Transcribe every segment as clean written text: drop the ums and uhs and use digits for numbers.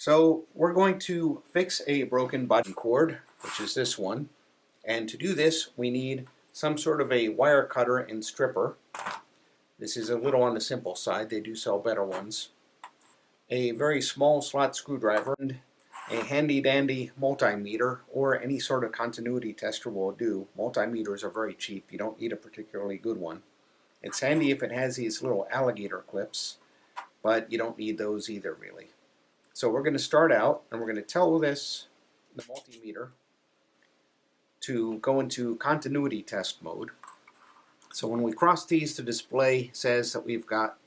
So we're going to fix a broken button cord, which is this one. And to do this, we need some sort of a wire cutter and stripper. This is a little on the simple side. They do sell better ones. A very small slot screwdriver and a handy dandy multimeter or any sort of continuity tester will do. Multimeters are very cheap. You don't need a particularly good one. It's handy if it has these little alligator clips, but you don't need those either really. So we're going to start out and we're going to tell the multimeter to go into continuity test mode. So when we cross these, the display says that we've got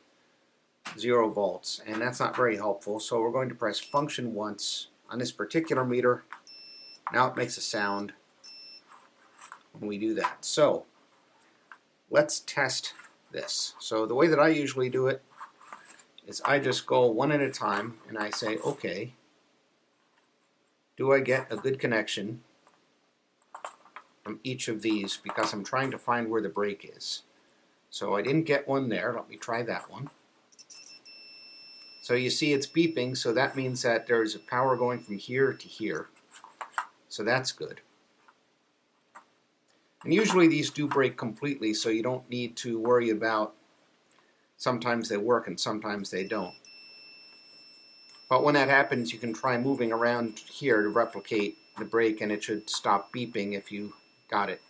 0 volts, and that's not very helpful. So we're going to press function once on this particular meter. Now it makes a sound when we do that. So let's test this. So the way that I usually do it is I just go one at a time and I say, okay, do I get a good connection from each of these, because I'm trying to find where the break is. So I didn't get one there. Let me try that one. So you see it's beeping, so that means that there's power going from here to here. So that's good. And usually these do break completely, so you don't need to worry about sometimes they work and sometimes they don't. But when that happens, you can try moving around here to replicate the break, and it should stop beeping if you got it.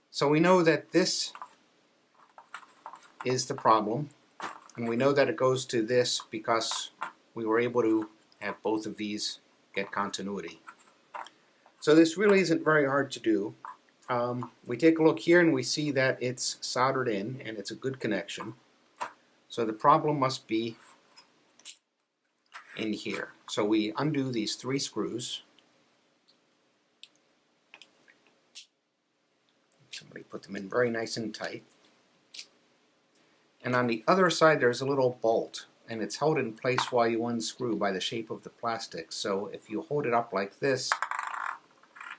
So we know that this is the problem, and we know that it goes to this because we were able to have both of these get continuity. So this really isn't very hard to do. We take a look here and we see that it's soldered in and it's a good connection. So the problem must be in here. So we undo these 3 screws. Somebody put them in very nice and tight. And on the other side there's a little bolt, and it's held in place while you unscrew by the shape of the plastic. So if you hold it up like this,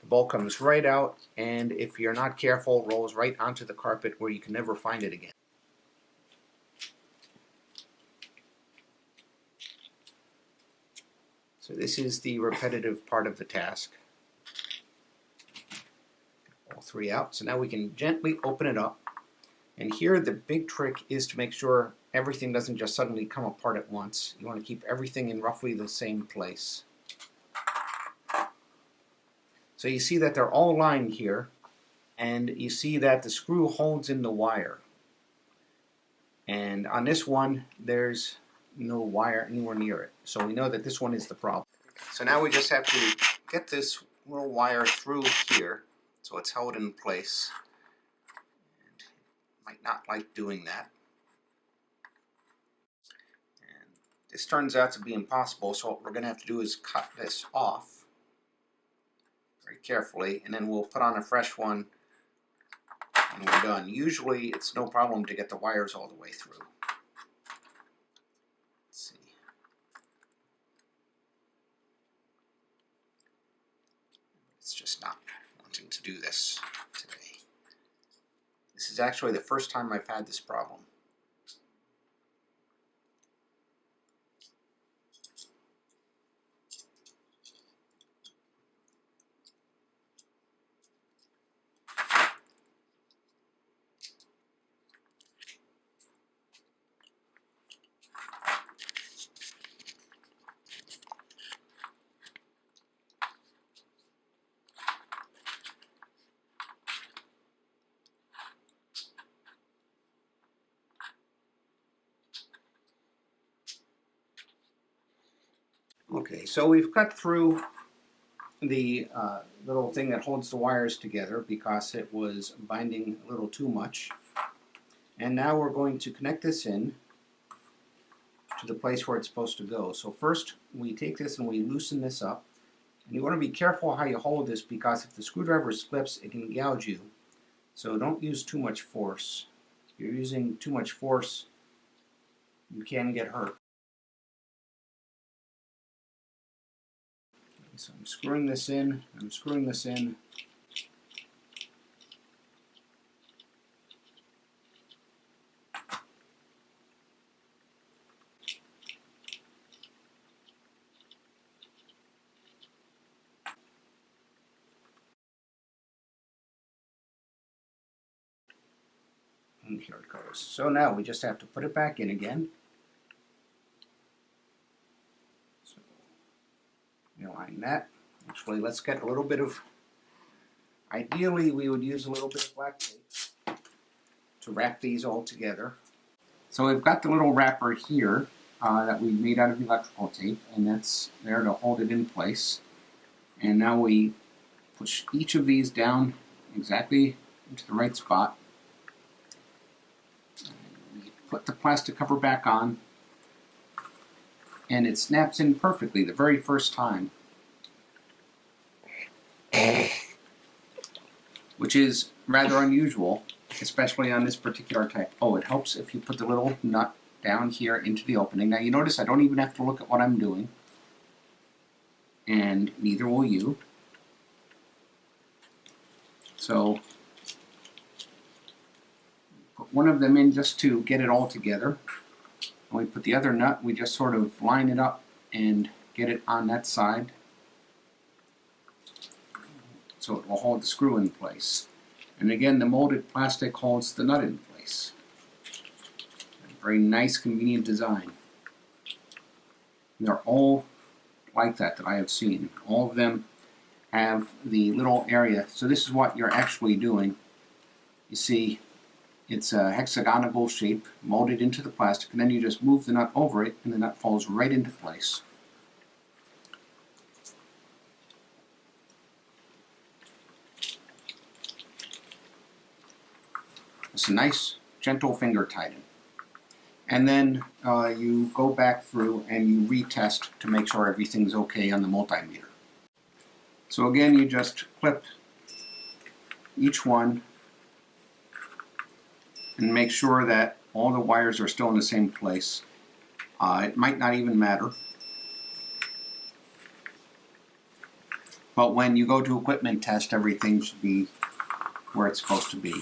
the bolt comes right out, and if you're not careful, it rolls right onto the carpet where you can never find it again. So this is the repetitive part of the task. All 3 out. So now we can gently open it up. And here the big trick is to make sure everything doesn't just suddenly come apart at once. You want to keep everything in roughly the same place. So you see that they're all lined here, and you see that the screw holds in the wire. And on this one, there's no wire anywhere near it. So we know that this one is the problem. So now we just have to get this little wire through here so it's held in place. And might not like doing that. And this turns out to be impossible, so what we're going to have to do is cut this off very carefully, and then we'll put on a fresh one and we're done. Usually it's no problem to get the wires all the way through. Let's see. It's just not wanting to do this today. This is actually the first time I've had this problem. Okay, so we've cut through the little thing that holds the wires together because it was binding a little too much. And now we're going to connect this in to the place where it's supposed to go. So first we take this and we loosen this up. And you want to be careful how you hold this, because if the screwdriver slips, it can gouge you. So don't use too much force. If you're using too much force, you can get hurt. So I'm screwing this in, I'm screwing this in. And here it goes. So now we just have to put it back in again. So align that. Actually, let's get a little bit of, ideally we would use a little bit of black tape to wrap these all together. So we've got the little wrapper here that we made out of electrical tape, and that's there to hold it in place. And now we push each of these down exactly into the right spot. We put the plastic cover back on, and it snaps in perfectly the very first time, which is rather unusual, especially on this particular type. Oh, it helps if you put the little nut down here into the opening. Now you notice I don't even have to look at what I'm doing, and neither will you. So put one of them in just to get it all together. When we put the other nut, we just sort of line it up and get it on that side so it will hold the screw in place. And again, the molded plastic holds the nut in place. A very nice, convenient design. They're all like that I have seen. All of them have the little area. So this is what you're actually doing. You see, it's a hexagonal shape molded into the plastic, and then you just move the nut over it, and the nut falls right into place. It's a nice, gentle finger tighten. And then you go back through and you retest to make sure everything's okay on the multimeter. So again, you just clip each one and make sure that all the wires are still in the same place. It might not even matter, but when you go to equipment test, everything should be where it's supposed to be.